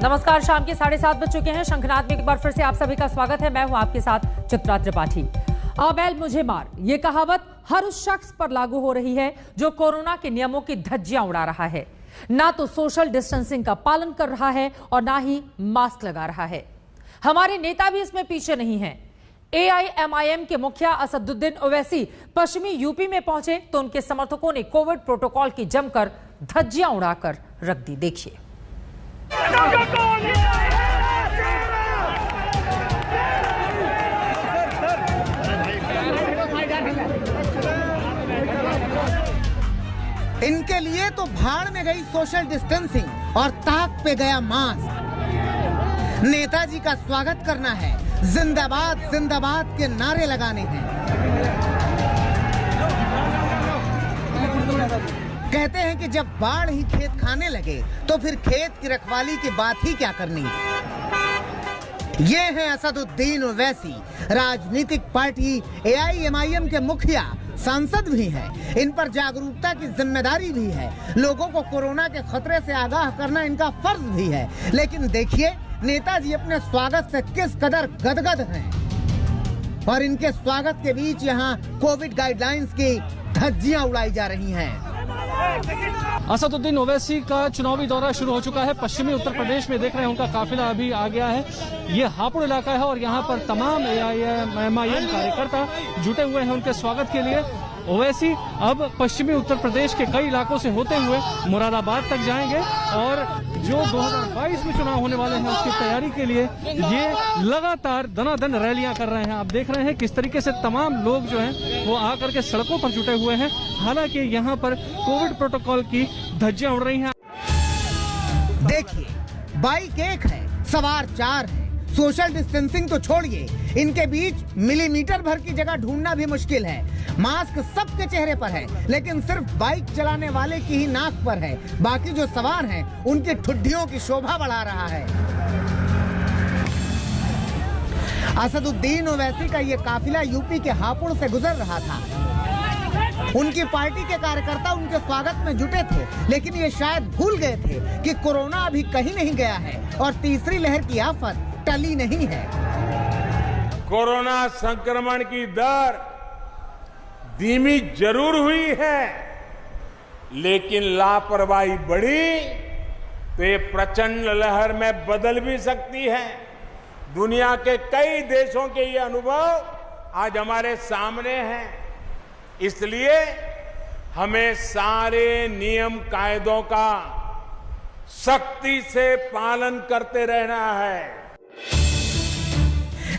नमस्कार, शाम के 7:30 बज चुके हैं। शंखनाद में एक बार फिर से आप सभी का स्वागत है। मैं हूं आपके साथ चित्रा त्रिपाठी। आबैल मुझे मार, ये कहावत हर उस शख्स पर लागू हो रही है जो कोरोना के नियमों की धज्जियां उड़ा रहा है, ना तो सोशल डिस्टेंसिंग का पालन कर रहा है और ना ही मास्क लगा रहा है। हमारे नेता भी इसमें पीछे नहीं है। AIMIM के मुखिया असदुद्दीन ओवैसी पश्चिमी यूपी में पहुंचे तो उनके समर्थकों ने कोविड प्रोटोकॉल की जमकर धज्जियां उड़ाकर रख दी। देखिए। इनके लिए तो भाड़ में गई सोशल डिस्टेंसिंग और ताक पे गया मास्क। नेताजी का स्वागत करना है, जिंदाबाद जिंदाबाद के नारे लगाने हैं। कहते हैं कि जब बाढ़ ही खेत खाने लगे तो फिर खेत की रखवाली की बात ही क्या करनी। ये हैं असदुद्दीन ओवैसी, राजनीतिक पार्टी AIMIM के मुखिया, सांसद भी हैं। इन पर जागरूकता की जिम्मेदारी भी है। लोगों को कोरोना के खतरे से आगाह करना इनका फर्ज भी है। लेकिन देखिए नेताजी अपने स्वागत से किस कदर गदगद हैं और इनके स्वागत के बीच यहाँ कोविड गाइडलाइंस की धज्जियां उड़ाई जा रही हैं। असदुद्दीन ओवैसी का चुनावी दौरा शुरू हो चुका है। पश्चिमी उत्तर प्रदेश में देख रहे हैं उनका काफिला अभी आ गया है। ये हापुड़ इलाका है और यहाँ पर तमाम AIMIM कार्यकर्ता जुटे हुए हैं उनके स्वागत के लिए। ओवैसी अब पश्चिमी उत्तर प्रदेश के कई इलाकों से होते हुए मुरादाबाद तक जाएंगे और जो 2022 में चुनाव होने वाले हैं उसकी तैयारी के लिए ये लगातार दनादन रैलियां कर रहे हैं। आप देख रहे हैं किस तरीके से तमाम लोग जो हैं वो आकर के सड़कों पर जुटे हुए हैं। हालांकि यहाँ पर कोविड प्रोटोकॉल की धज्जियां उड़ रही हैं। देखिए, बाइक एक है, सवार 4 हैं। सोशल डिस्टेंसिंग तो छोड़िए, इनके बीच मिलीमीटर भर की जगह ढूंढना भी मुश्किल है। मास्क सबके चेहरे पर है, लेकिन सिर्फ बाइक चलाने वाले की ही नाक पर है। बाकी जो सवार हैं, उनकी ठुड्डियों की शोभा बढ़ा रहा है। असदुद्दीन ओवैसी का ये काफिला यूपी के हापुड़ से गुजर रहा था। उनकी पार्टी के कार्यकर्ता उनके स्वागत में जुटे थे, लेकिन ये शायद भूल गए थे कि कोरोना अभी कहीं नहीं गया है और तीसरी लहर की आफत टली नहीं है। कोरोना संक्रमण की दर धीमी जरूर हुई है, लेकिन लापरवाही बढ़ी तो ये प्रचंड लहर में बदल भी सकती है। दुनिया के कई देशों के ये अनुभव आज हमारे सामने हैं। इसलिए हमें सारे नियम कायदों का सख्ती से पालन करते रहना है।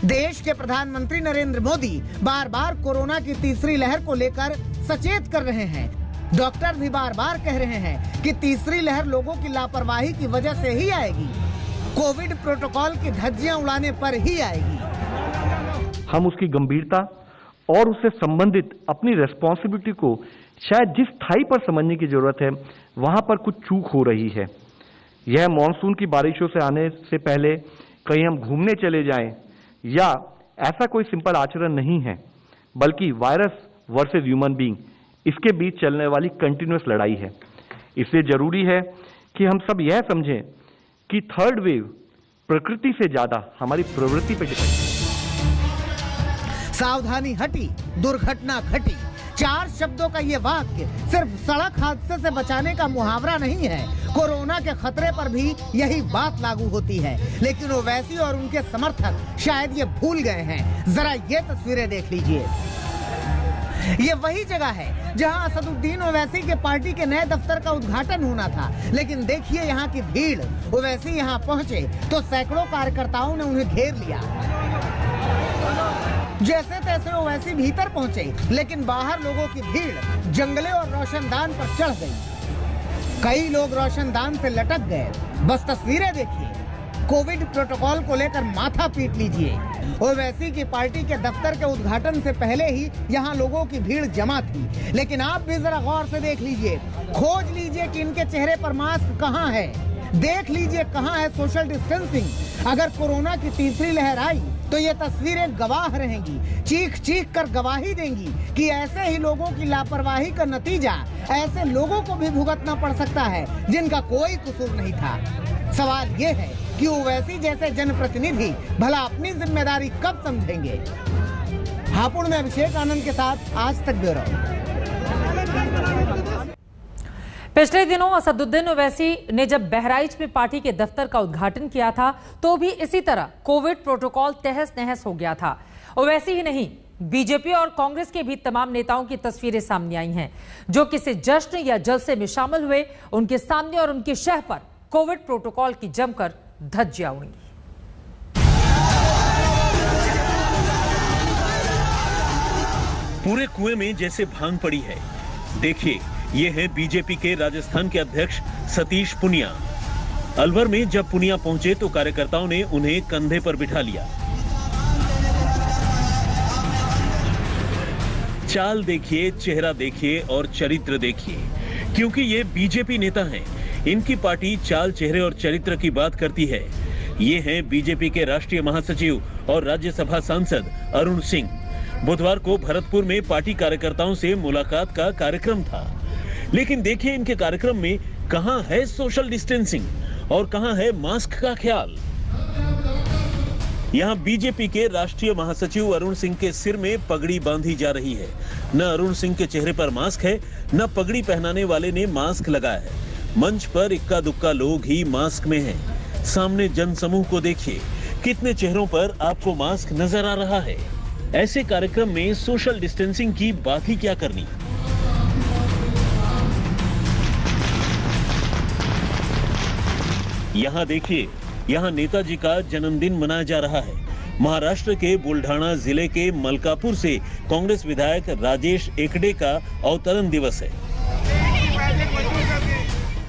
देश के प्रधानमंत्री नरेंद्र मोदी बार बार कोरोना की तीसरी लहर को लेकर सचेत कर रहे हैं। डॉक्टर भी बार बार कह रहे हैं कि तीसरी लहर लोगों की लापरवाही की वजह से ही आएगी, कोविड प्रोटोकॉल की धज्जियां उड़ाने पर ही आएगी। हम उसकी गंभीरता और उससे संबंधित अपनी रेस्पॉन्सिबिलिटी को शायद जिस स्थाई पर समझने की जरूरत है, वहां पर कुछ चूक हो रही है। यह मॉनसून की बारिशों से आने से पहले कहीं हम घूमने चले जाएं या ऐसा कोई सिंपल आचरण नहीं है, बल्कि वायरस वर्सेस ह्यूमन बीइंग, इसके बीच चलने वाली कंटिन्यूअस लड़ाई है। इसलिए जरूरी है कि हम सब यह समझें कि थर्ड वेव प्रकृति से ज्यादा हमारी प्रवृत्ति पर डिपेंड है। सावधानी हटी, दुर्घटना घटी। 4 शब्दों का ये वाक्य सिर्फ सड़क हादसे से बचाने का मुहावरा नहीं है। कोरोना के खतरे पर भी यही बात लागू होती है, लेकिन ओवैसी और उनके समर्थक शायद ये भूल गए हैं। जरा ये तस्वीरें देख लीजिए। ये वही जगह है जहां असदुद्दीन ओवैसी के पार्टी के नए दफ्तर का उद्घाटन होना था, लेकिन देखिए यहाँ की भीड़। ओवैसी यहाँ पहुंचे तो सैकड़ों कार्यकर्ताओं ने उन्हें घेर लिया। जैसे तैसे ओवैसी भीतर पहुंचे, लेकिन बाहर लोगों की भीड़ जंगले और रोशनदान पर चढ़ गई। कई लोग रोशनदान से लटक गए। बस तस्वीरें देखिए। कोविड प्रोटोकॉल को लेकर माथा पीट लीजिए। ओवैसी की पार्टी के दफ्तर के उद्घाटन से पहले ही यहाँ लोगों की भीड़ जमा थी, लेकिन आप भी जरा गौर से देख लीजिए, खोज लीजिए कि इनके चेहरे पर मास्क कहाँ है, देख लीजिए कहाँ है सोशल डिस्टेंसिंग। अगर कोरोना की तीसरी लहर आई तो ये तस्वीरें गवाह रहेंगी, चीख चीख कर गवाही देंगी कि ऐसे ही लोगों की लापरवाही का नतीजा ऐसे लोगों को भी भुगतना पड़ सकता है जिनका कोई कसूर नहीं था। सवाल ये है कि ओवैसी जैसे जनप्रतिनिधि भला अपनी जिम्मेदारी कब समझेंगे। हापुड़ में अभिषेक आनंद के साथ आज तक ब्यूरो। पिछले दिनों असदुद्दीन ओवैसी ने जब बहराइच में पार्टी के दफ्तर का उद्घाटन किया था तो भी इसी तरह कोविड प्रोटोकॉल तहस नहस हो गया था। ओवैसी ही नहीं, बीजेपी और कांग्रेस के भी तमाम नेताओं की तस्वीरें सामने आई हैं जो किसी जश्न या जलसे में शामिल हुए। उनके सामने और उनके शह पर कोविड प्रोटोकॉल की जमकर धज्जियां उड़ी। पूरे कुएं में जैसे भांग पड़ी है। देखिए, ये है बीजेपी के राजस्थान के अध्यक्ष सतीश पुनिया। अलवर में जब पुनिया पहुंचे तो कार्यकर्ताओं ने उन्हें कंधे पर बिठा लिया। चाल देखिए, चेहरा देखिए और चरित्र देखिए, क्योंकि ये बीजेपी नेता हैं। इनकी पार्टी चाल, चेहरे और चरित्र की बात करती है। ये हैं बीजेपी के राष्ट्रीय महासचिव और राज्यसभा सांसद अरुण सिंह। बुधवार को भरतपुर में पार्टी कार्यकर्ताओं से मुलाकात का कार्यक्रम था, लेकिन देखिए इनके कार्यक्रम में कहां है सोशल डिस्टेंसिंग और कहां है मास्क का ख्याल। यहां बीजेपी के राष्ट्रीय महासचिव अरुण सिंह के सिर में पगड़ी बांधी जा रही है। न अरुण सिंह के चेहरे पर मास्क है, न पगड़ी पहनाने वाले ने मास्क लगाया है। मंच पर इक्का दुक्का लोग ही मास्क में हैं। सामने जनसमूह को देखिए, कितने चेहरों पर आपको मास्क नजर आ रहा है। ऐसे कार्यक्रम में सोशल डिस्टेंसिंग की बात ही क्या करनी। यहां देखिए, यहां नेताजी का जन्मदिन मनाया जा रहा है। महाराष्ट्र के बुल्ढाना जिले के मलकापुर से कांग्रेस विधायक राजेश एकड़े का अवतरण दिवस है।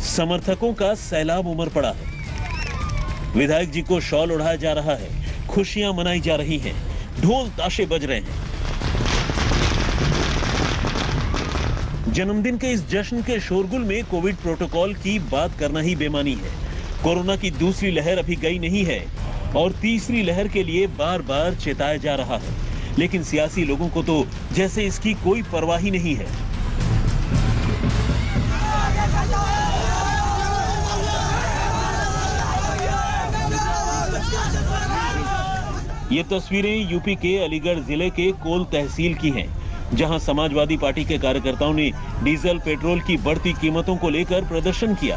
समर्थकों का सैलाब उमड़ पड़ा है। विधायक जी को शॉल ओढ़ाया जा रहा है, खुशियां मनाई जा रही हैं, ढोल ताशे बज रहे हैं। जन्मदिन के इस जश्न के शोरगुल में कोविड प्रोटोकॉल की बात करना ही बेमानी है। कोरोना की दूसरी लहर अभी गई नहीं है और तीसरी लहर के लिए बार बार चेताया जा रहा है, लेकिन सियासी लोगों को तो जैसे इसकी कोई परवाह ही नहीं है। ये तस्वीरें यूपी के अलीगढ़ जिले के कोल तहसील की हैं, जहां समाजवादी पार्टी के कार्यकर्ताओं ने डीजल पेट्रोल की बढ़ती कीमतों को लेकर प्रदर्शन किया।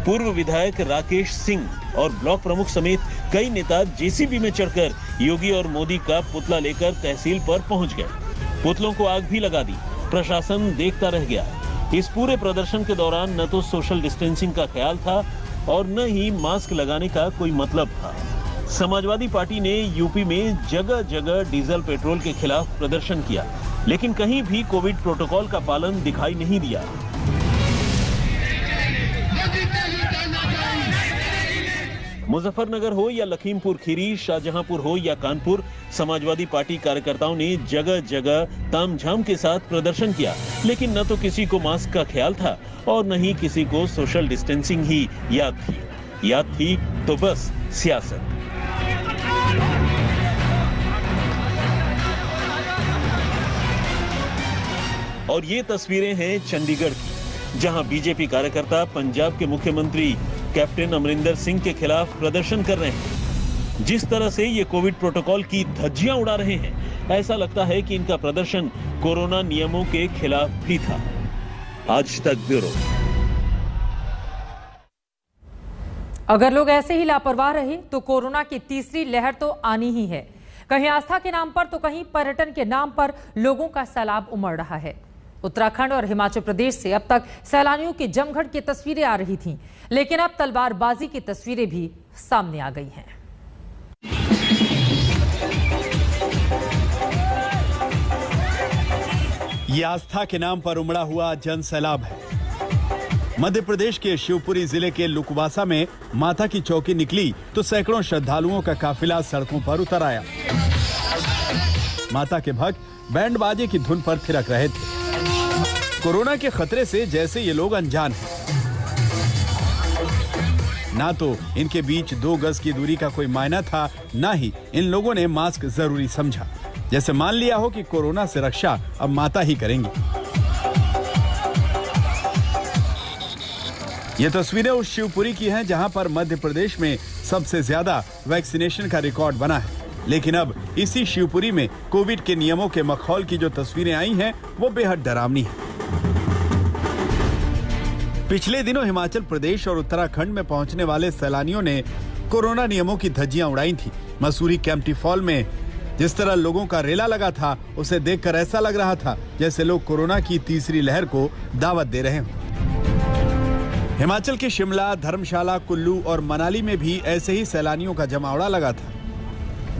पूर्व विधायक राकेश सिंह और ब्लॉक प्रमुख समेत कई नेता जेसीबी में चढ़कर योगी और मोदी का पुतला लेकर तहसील पर पहुंच गए। पुतलों को आग भी लगा दी। प्रशासन देखता रह गया। इस पूरे प्रदर्शन के दौरान न तो सोशल डिस्टेंसिंग का ख्याल था और न ही मास्क लगाने का कोई मतलब था। समाजवादी पार्टी ने यूपी में जगह जगह डीजल पेट्रोल के खिलाफ प्रदर्शन किया, लेकिन कहीं भी कोविड प्रोटोकॉल का पालन दिखाई नहीं दिया। मुजफ्फरनगर हो या लखीमपुर खीरी, शाहजहांपुर हो या कानपुर, समाजवादी पार्टी कार्यकर्ताओं ने जगह जगह तामझाम के साथ प्रदर्शन किया, लेकिन न तो किसी को मास्क का ख्याल था और न ही किसी को सोशल डिस्टेंसिंग ही याद थी। याद थी तो बस सियासत। और ये तस्वीरें हैं चंडीगढ़ की, जहां बीजेपी कार्यकर्ता पंजाब के मुख्यमंत्री कैप्टन अमरिंदर सिंह के खिलाफ प्रदर्शन कर रहे हैं। जिस तरह से ये कोविड प्रोटोकॉल की धज्जियां उड़ा रहे हैं, ऐसा लगता है कि इनका प्रदर्शन कोरोना नियमों के खिलाफ भी था। आज तक ब्यूरो। अगर लोग ऐसे ही लापरवाह रहे तो कोरोना की तीसरी लहर तो आनी ही है। कहीं आस्था के नाम पर तो कहीं पर्यटन के नाम पर लोगों का सैलाब उमड़ रहा है। उत्तराखंड और हिमाचल प्रदेश से अब तक सैलानियों की जमघट की तस्वीरें आ रही थीं, लेकिन अब तलवारबाजी की तस्वीरें भी सामने आ गई हैं। ये आस्था के नाम पर उमड़ा हुआ जन सैलाब है। मध्य प्रदेश के शिवपुरी जिले के लुकवासा में माता की चौकी निकली तो सैकड़ों श्रद्धालुओं का काफिला सड़कों पर उतर आया। माता के भक्त बैंड बाजे की धुन पर थिरक रहे थे। कोरोना के खतरे से जैसे ये लोग अनजान हैं। ना तो इनके बीच 2 गज की दूरी का कोई मायना था, ना ही इन लोगों ने मास्क जरूरी समझा। जैसे मान लिया हो कि कोरोना से रक्षा अब माता ही करेंगी। ये तस्वीरें उस शिवपुरी की हैं जहां पर मध्य प्रदेश में सबसे ज्यादा वैक्सीनेशन का रिकॉर्ड बना है। लेकिन अब इसी शिवपुरी में कोविड के नियमों के मखौल की जो तस्वीरें आई हैं, वो बेहद डरावनी है। पिछले दिनों हिमाचल प्रदेश और उत्तराखंड में पहुंचने वाले सैलानियों ने कोरोना नियमों की धज्जियां उड़ाई थी। मसूरी कैंपटी फॉल में जिस तरह लोगों का रेला लगा था, उसे देखकर ऐसा लग रहा था जैसे लोग कोरोना की तीसरी लहर को दावत दे रहे हों। हिमाचल के शिमला, धर्मशाला, कुल्लू और मनाली में भी ऐसे ही सैलानियों का जमावड़ा लगा था।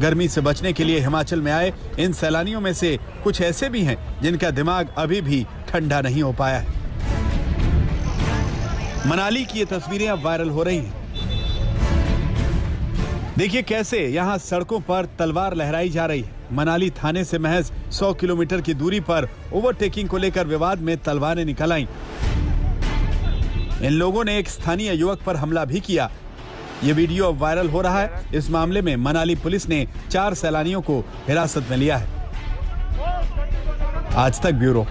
गर्मी से बचने के लिए हिमाचल में आए इन सैलानियों में से कुछ ऐसे भी हैं जिनका दिमाग अभी भी ठंडा नहीं हो पाया है। मनाली की ये तस्वीरें अब वायरल हो रही हैं। देखिए कैसे यहाँ सड़कों पर तलवार लहराई जा रही है। मनाली थाने से महज 100 किलोमीटर की दूरी पर ओवरटेकिंग को लेकर विवाद में तलवारें निकल आईं। इन लोगों ने एक स्थानीय युवक पर हमला भी किया। ये वीडियो अब वायरल हो रहा है। इस मामले में मनाली पुलिस ने 4 सैलानियों को हिरासत में लिया है। आज तक ब्यूरो।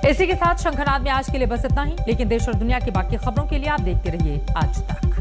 इसी के साथ शंखनाद में आज के लिए बस इतना ही, लेकिन देश और दुनिया की बाकी खबरों के लिए आप देखते रहिए आज तक।